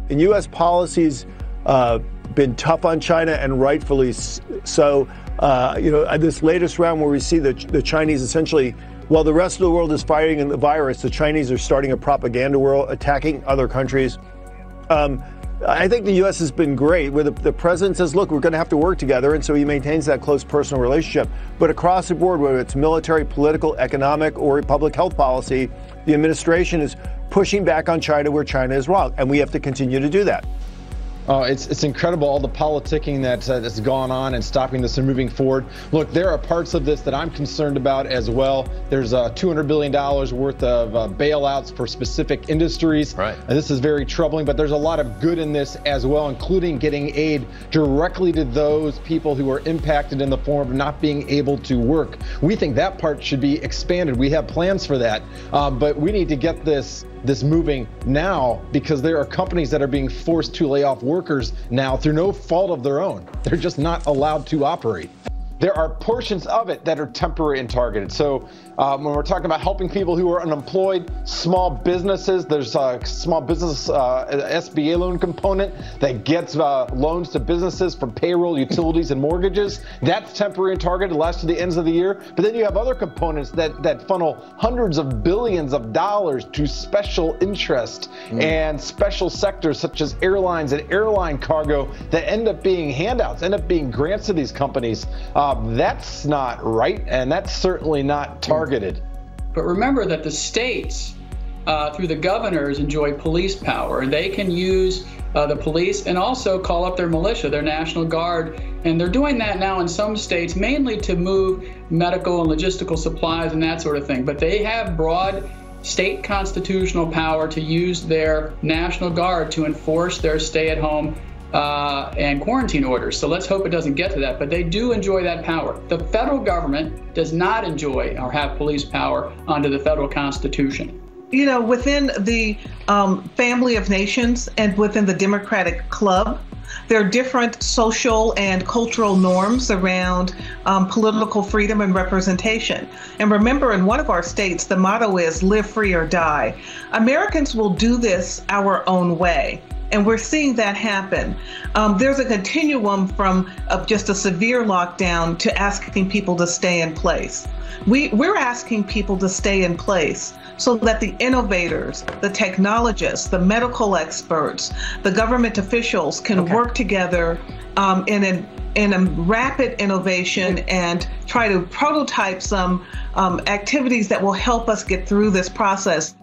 And U.S. policy's been tough on China, and rightfully so. This latest round where we see the Chinese essentially, while the rest of the world is fighting the virus, the Chinese are starting a propaganda war, attacking other countries. I think the U.S. has been great, where the president says, look, we're going to have to work together, and so he maintains that close personal relationship. But across the board, whether it's military, political, economic, or public health policy, the administration is pushing back on China where China is wrong, and we have to continue to do that. Oh, it's incredible, all the politicking that's gone on and stopping this and moving forward. Look, there are parts of this that I'm concerned about as well. There's $200 billion worth of bailouts for specific industries. Right. And this is very troubling, but there's a lot of good in this as well, including getting aid directly to those people who are impacted in the form of not being able to work. We think that part should be expanded. We have plans for that, but we need to get this moving now, because there are companies that are being forced to lay off workers now through no fault of their own. They're just not allowed to operate. There are portions of it that are temporary and targeted. So when we're talking about helping people who are unemployed, small businesses, there's a small business SBA loan component that gets loans to businesses for payroll, utilities, and mortgages. That's temporary and targeted, lasts to the ends of the year. But then you have other components that funnel hundreds of billions of dollars to special interest and special sectors such as airlines and airline cargo that end up being handouts, end up being grants to these companies. That's not right, and that's certainly not targeted. But remember that the states, through the governors, enjoy police power, and they can use the police and also call up their militia, their National Guard. And they're doing that now in some states, mainly to move medical and logistical supplies and that sort of thing. But they have broad state constitutional power to use their National Guard to enforce their stay-at-home and quarantine orders. So let's hope it doesn't get to that, but they do enjoy that power. The federal government does not enjoy or have police power under the federal Constitution. You know, within the family of nations and within the Democratic Club, there are different social and cultural norms around political freedom and representation. And remember, in one of our states, the motto is live free or die. Americans will do this our own way. And we're seeing that happen. There's a continuum from just a severe lockdown to asking people to stay in place. We're asking people to stay in place so that the innovators, the technologists, the medical experts, the government officials can work together in a rapid innovation and try to prototype some activities that will help us get through this process.